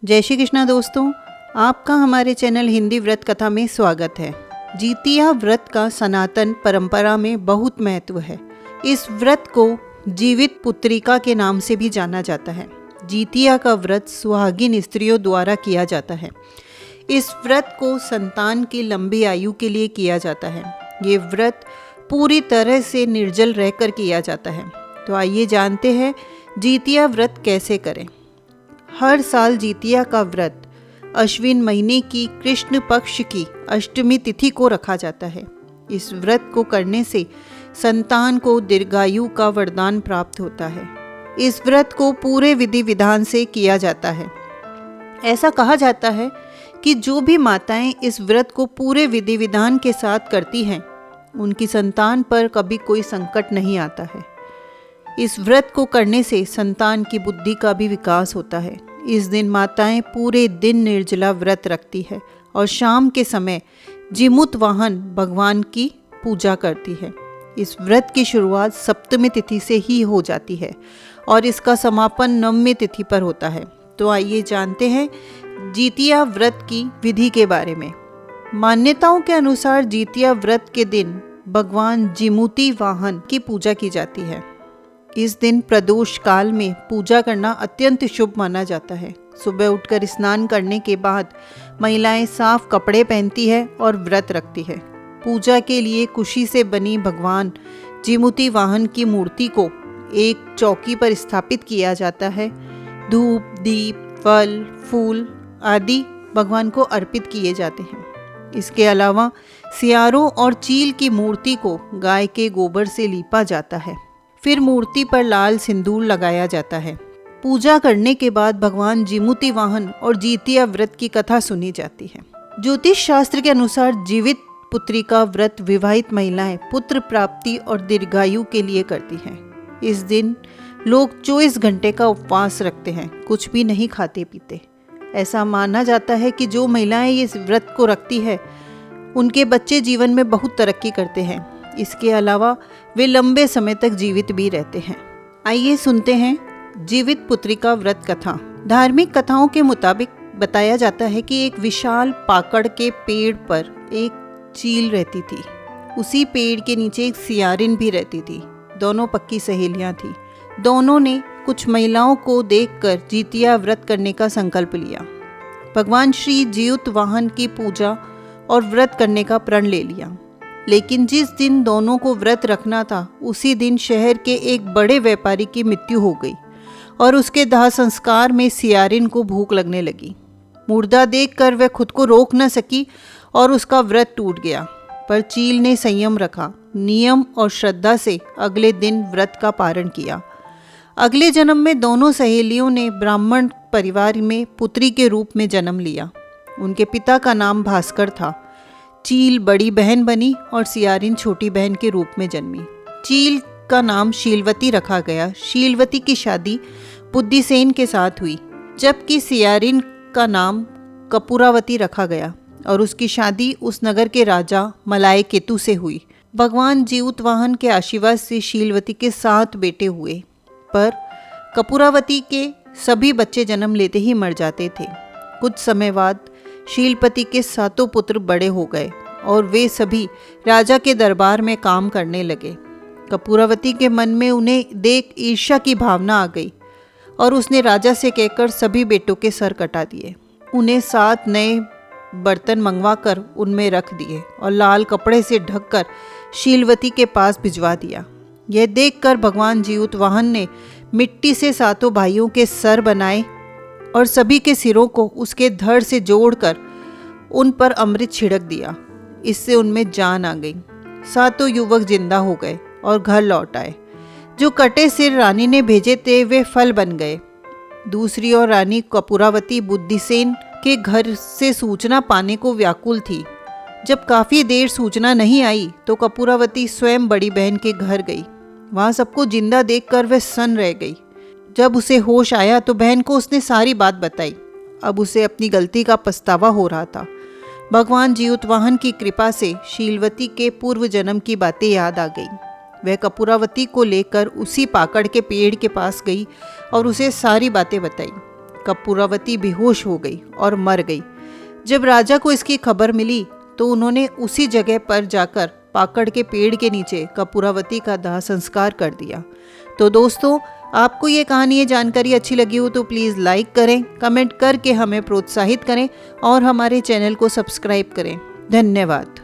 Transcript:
जय श्री कृष्णा दोस्तों, आपका हमारे चैनल हिंदी व्रत कथा में स्वागत है। जीतिया व्रत का सनातन परंपरा में बहुत महत्व है। इस व्रत को जीवित पुत्रिका के नाम से भी जाना जाता है। जीतिया का व्रत सुहागिन स्त्रियों द्वारा किया जाता है। इस व्रत को संतान की लंबी आयु के लिए किया जाता है। ये व्रत पूरी तरह से निर्जल रहकर किया जाता है। तो आइए जानते हैं जीतिया व्रत कैसे करें। हर साल जीतिया का व्रत अश्विन महीने की कृष्ण पक्ष की अष्टमी तिथि को रखा जाता है। इस व्रत को करने से संतान को दीर्घायु का वरदान प्राप्त होता है। इस व्रत को पूरे विधि विधान से किया जाता है। ऐसा कहा जाता है कि जो भी माताएं इस व्रत को पूरे विधि विधान के साथ करती हैं, उनकी संतान पर कभी कोई संकट नहीं आता है। इस व्रत को करने से संतान की बुद्धि का भी विकास होता है। इस दिन माताएं पूरे दिन निर्जला व्रत रखती है और शाम के समय जिमुत वाहन भगवान की पूजा करती है। इस व्रत की शुरुआत सप्तमी तिथि से ही हो जाती है और इसका समापन नवमी तिथि पर होता है। तो आइए जानते हैं जीतिया व्रत की विधि के बारे में। मान्यताओं के अनुसार जीतिया व्रत के दिन भगवान जिमुती वाहन की पूजा की जाती है। इस दिन प्रदोष काल में पूजा करना अत्यंत शुभ माना जाता है। सुबह उठकर स्नान करने के बाद महिलाएं साफ कपड़े पहनती है और व्रत रखती है। पूजा के लिए कुशी से बनी भगवान जिमुती वाहन की मूर्ति को एक चौकी पर स्थापित किया जाता है। धूप, दीप, फल, फूल आदि भगवान को अर्पित किए जाते हैं। इसके अलावा सियारों और चील की मूर्ति को गाय के गोबर से लीपा जाता है। फिर मूर्ति पर लाल सिंदूर लगाया जाता है। पूजा करने के बाद भगवान जिमुती वाहन और जीतिया व्रत की कथा सुनी जाती है। ज्योतिष शास्त्र के अनुसार जीवित पुत्री का व्रत विवाहित महिलाएं पुत्र प्राप्ति और दीर्घायु के लिए करती हैं। इस दिन लोग 24 घंटे का उपवास रखते हैं, कुछ भी नहीं खाते पीते। ऐसा माना जाता है कि जो महिलाएं इस व्रत को रखती है, उनके बच्चे जीवन में बहुत तरक्की करते हैं। इसके अलावा वे लंबे समय तक जीवित भी रहते हैं। आइए सुनते हैं जीवित पुत्री का व्रत कथा। धार्मिक कथाओं के मुताबिक बताया जाता है कि एक विशाल पाकड़ के पेड़ पर एक चील रहती थी। उसी पेड़ के नीचे एक सियारिन भी रहती थी। दोनों पक्की सहेलियां थीं। दोनों ने कुछ महिलाओं को देखकर जीतिया व्रत करने का संकल्प लिया। भगवान श्री जियुत वाहन की पूजा और व्रत करने का प्रण ले लिया। लेकिन जिस दिन दोनों को व्रत रखना था, उसी दिन शहर के एक बड़े व्यापारी की मृत्यु हो गई और उसके दाह संस्कार में सियारिन को भूख लगने लगी। मुर्दा देखकर वह खुद को रोक न सकी और उसका व्रत टूट गया। पर चील ने संयम रखा, नियम और श्रद्धा से अगले दिन व्रत का पारण किया। अगले जन्म में दोनों सहेलियों ने ब्राह्मण परिवार में पुत्री के रूप में जन्म लिया। उनके पिता का नाम भास्कर था। चील बड़ी बहन बनी और सियारिन छोटी बहन के रूप में जन्मी। चील का नाम शीलवती रखा गया। शीलवती की शादी बुद्धिसेन के साथ हुई, जबकि सियारिन का नाम कपूरावती रखा गया और उसकी शादी उस नगर के राजा मलाय केतु से हुई। भगवान जियुत वाहन के आशीर्वाद से शीलवती के 7 बेटे हुए, पर कपूरावती के सभी बच्चे जन्म लेते ही मर जाते थे। कुछ समय बाद शीलपति के 7 पुत्र बड़े हो गए और वे सभी राजा के दरबार में काम करने लगे। कपूरावती के मन में उन्हें देख ईर्ष्या की भावना आ गई और उसने राजा से कहकर सभी बेटों के सर कटा दिए। उन्हें 7 नए बर्तन मंगवा कर उनमें रख दिए और लाल कपड़े से ढककर शीलवती के पास भिजवा दिया। यह देखकर भगवान जियुत वाहन ने मिट्टी से 7 भाइयों के सर बनाए और सभी के सिरों को उसके धड़ से जोड़कर उन पर अमृत छिड़क दिया। इससे उनमें जान आ गई। 7 युवक जिंदा हो गए और घर लौट आए। जो कटे सिर रानी ने भेजे थे, वे फल बन गए। दूसरी ओर रानी कपूरावती बुद्धिसेन के घर से सूचना पाने को व्याकुल थी। जब काफ़ी देर सूचना नहीं आई तो कपूरावती स्वयं बड़ी बहन के घर गई। वहाँ सबको जिंदा देखकर वह सन्न रह गई। जब उसे होश आया तो बहन को उसने सारी बात बताई। अब उसे अपनी गलती का पछतावा हो रहा था। भगवान जियुत वाहन की कृपा से शीलवती के पूर्व जन्म की बातें याद आ गई। वह कपूरावती को लेकर उसी पाकड़ के पेड़ के पास गई और उसे सारी बातें बताई। कपूरावती बेहोश हो गई और मर गई। जब राजा को इसकी खबर मिली तो उन्होंने उसी जगह पर जाकर पाकड़ के पेड़ के नीचे कपूरावती का दाह संस्कार कर दिया। तो दोस्तों, आपको ये कहानी, ये जानकारी अच्छी लगी हो तो प्लीज़ लाइक करें, कमेंट करके हमें प्रोत्साहित करें और हमारे चैनल को सब्सक्राइब करें। धन्यवाद।